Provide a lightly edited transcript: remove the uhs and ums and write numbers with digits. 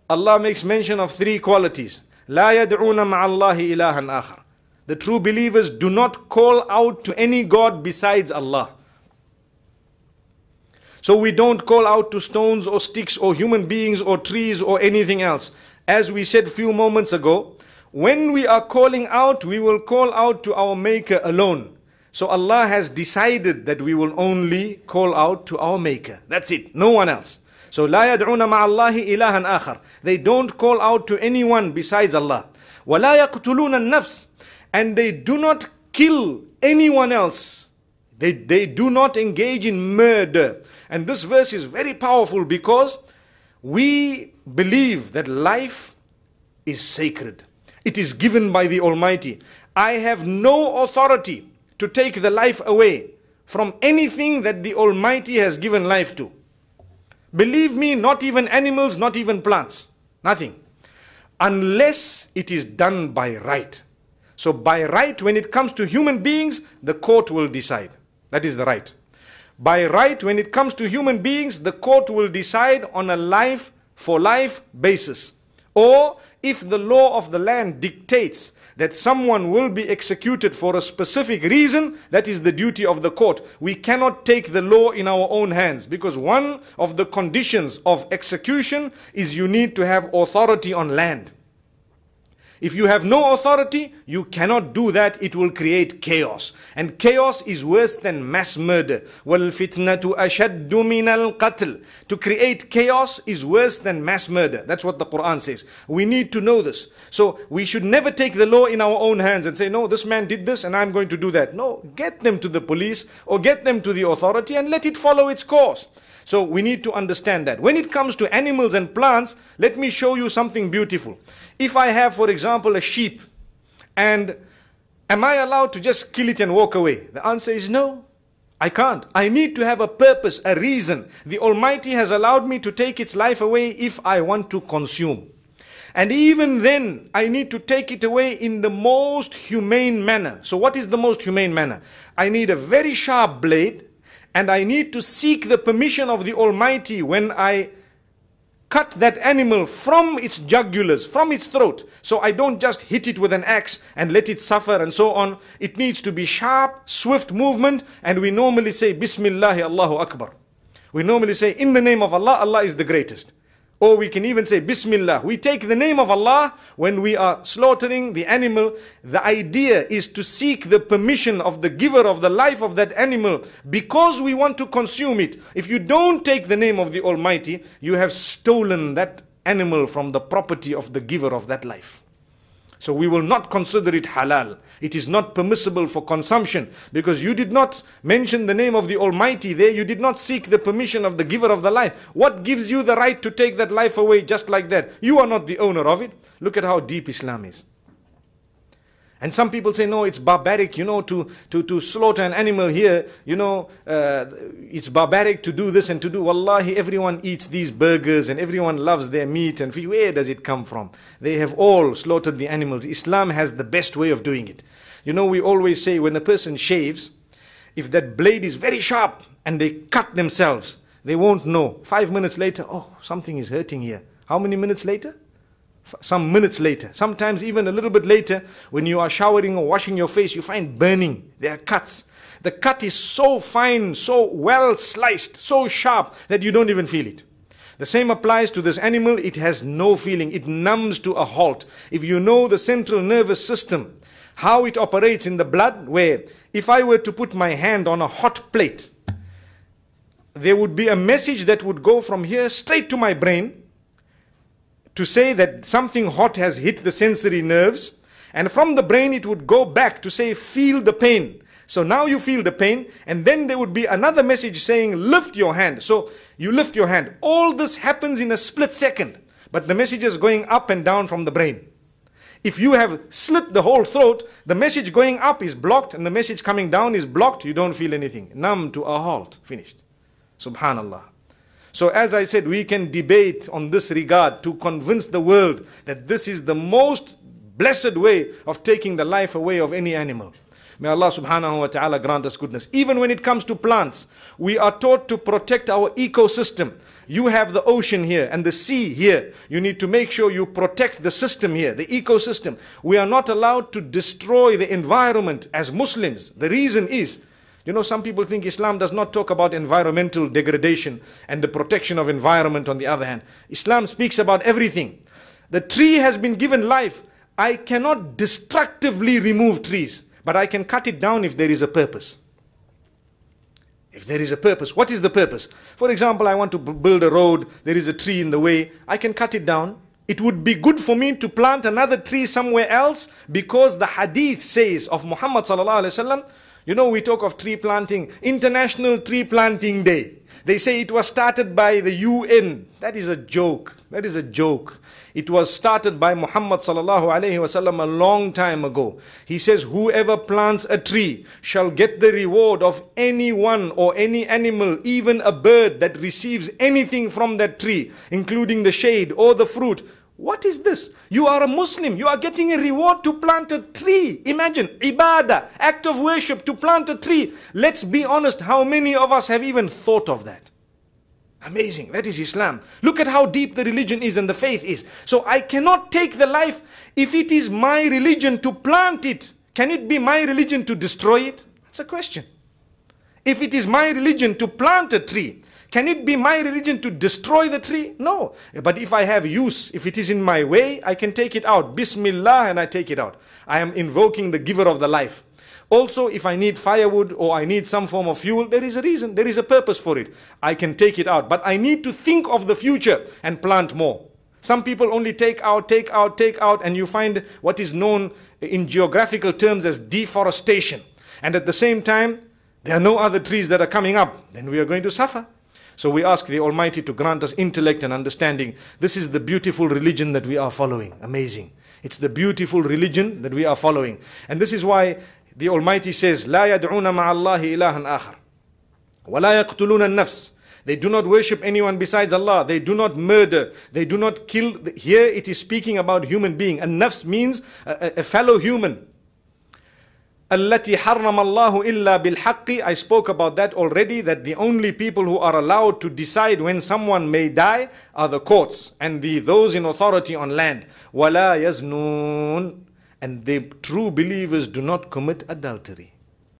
Allah makes mention of three qualities. لا يدعون مع الله إلها آخر. The true believers do not call out to any God besides Allah. So we don't call out to stones or sticks or human beings or trees or anything else. As we said a few moments ago, when we are calling out, we will call out to our Maker alone. So Allah has decided that we will only call out to our Maker. That's it, no one else. So لا يدعون مع الله إلها آخر. They don't call out to anyone besides Allah. ولا يقتلون النفس. And they do not kill anyone else. They do not engage in murder. And this verse is very powerful because we believe that life is sacred. It is given by the Almighty. I have no authority to take the life away from anything that the Almighty has given life to. Believe me, not even animals, not even plants. Nothing. Unless it is done by right. So by right, when it comes to human beings, the court will decide. That is the right. By right, when it comes to human beings, the court will decide on a life for life basis. Or if the law of the land dictates that someone will be executed for a specific reason, that is the duty of the court. We cannot take the law in our own hands, because one of the conditions of execution is you need to have authority on land. If you have no authority, you cannot do that. It will create chaos. And chaos is worse than mass murder. وَالْفِتْنَةُ أَشَدُّ مِنَ الْقَتْلِ. To create chaos is worse than mass murder. That's what the Quran says. We need to know this. So we should never take the law in our own hands and say, no, this man did this and I'm going to do that. No, get them to the police or get them to the authority and let it follow its course. So we need to understand that. When it comes to animals and plants, let me show you something beautiful. If I have, for example, a sheep, and am I allowed to just kill it and walk away? The answer is no, I can't. I need to have a purpose, a reason. The Almighty has allowed me to take its life away if I want to consume. And even then, I need to take it away in the most humane manner. So what is the most humane manner? I need a very sharp blade, and I need to seek the permission of the Almighty when I cut that animal from its jugulars, from its throat. So I don't just hit it with an axe and let it suffer and so on. It needs to be sharp, swift movement, and we normally say, Bismillah, Allahu Akbar. We normally say, in the name of Allah, Allah is the greatest. Or we can even say Bismillah. We take the name of Allah when we are slaughtering the animal. The idea is to seek the permission of the giver of the life of that animal because we want to consume it. If you don't take the name of the Almighty, you have stolen that animal from the property of the giver of that life. So we will not consider it halal. It is not permissible for consumption because you did not mention the name of the Almighty there. You did not seek the permission of the giver of the life. What gives you the right to take that life away just like that? You are not the owner of it. Look at how deep Islam is. And some people say, no, it's barbaric, to slaughter an animal here, it's barbaric to do this and to do. Wallahi, everyone eats these burgers and everyone loves their meat. And where does it come from? They have all slaughtered the animals. Islam has the best way of doing it. We always say when a person shaves, if that blade is very sharp and they cut themselves, they won't know. 5 minutes later, oh, something is hurting here. How many minutes later? Some minutes later, sometimes even a little bit later, when you are showering or washing your face, you find burning. There are cuts. The cut is so fine, so well sliced, so sharp that you don't even feel it. The same applies to this animal. It has no feeling. It numbs to a halt. If you know the central nervous system, how it operates in the blood, where if I were to put my hand on a hot plate, there would be a message that would go from here straight to my brain to say that something hot has hit the sensory nerves, and from the brain it would go back to say feel the pain. So now you feel the pain, and then there would be another message saying lift your hand. So you lift your hand. All this happens in a split second, but the message is going up and down from the brain. If you have slit the whole throat, the message going up is blocked and the message coming down is blocked. You don't feel anything. Numb to a halt. Finished. Subhanallah. So as I said, we can debate on this regard to convince the world that this is the most blessed way of taking the life away of any animal. May Allah subhanahu wa ta'ala grant us goodness. Even when it comes to plants, we are taught to protect our ecosystem. You have the ocean here and the sea here. You need to make sure you protect the system here, the ecosystem. We are not allowed to destroy the environment as Muslims. The reason is, you know, some people think Islam does not talk about environmental degradation and the protection of environment on the other hand. Islam speaks about everything. The tree has been given life. I cannot destructively remove trees, but I can cut it down if there is a purpose. If there is a purpose, what is the purpose? For example, I want to build a road, there is a tree in the way, I can cut it down. It would be good for me to plant another tree somewhere else because the hadith says of Muhammad sallallahu alaihi wasallam, you know, we talk of tree planting, International Tree Planting Day. They say it was started by the UN. That is a joke. That is a joke. It was started by Muhammad sallallahu alaihi wasallam a long time ago. He says, whoever plants a tree shall get the reward of anyone or any animal, even a bird that receives anything from that tree, including the shade or the fruit. What is this? You are a Muslim. You are getting a reward to plant a tree. Imagine, ibadah, act of worship to plant a tree. Let's be honest, how many of us have even thought of that? Amazing. That is Islam. Look at how deep the religion is and the faith is. So I cannot take the life. If it is my religion to plant it, can it be my religion to destroy it? That's a question. If it is my religion to plant a tree, can it be my religion to destroy the tree? No. But if I have use, if it is in my way, I can take it out. Bismillah, and I take it out. I am invoking the giver of the life. Also, if I need firewood or I need some form of fuel, there is a reason, there is a purpose for it. I can take it out. But I need to think of the future and plant more. Some people only take out, and you find what is known in geographical terms as deforestation. And at the same time, there are no other trees that are coming up. Then we are going to suffer. So we ask the Almighty to grant us intellect and understanding. This is the beautiful religion that we are following. Amazing. It's the beautiful religion that we are following. And this is why the Almighty says, لا يدعون مع الله إلها آخر ولا يقتلون النفس. They do not worship anyone besides Allah. They do not murder. They do not kill. Here it is speaking about human being. And nafs means a fellow human. التي حرم الله إلا بالحق. I spoke about that already, that the only people who are allowed to decide when someone may die are the courts and those in authority on land. ولا يزنون. And the true believers do not commit adultery.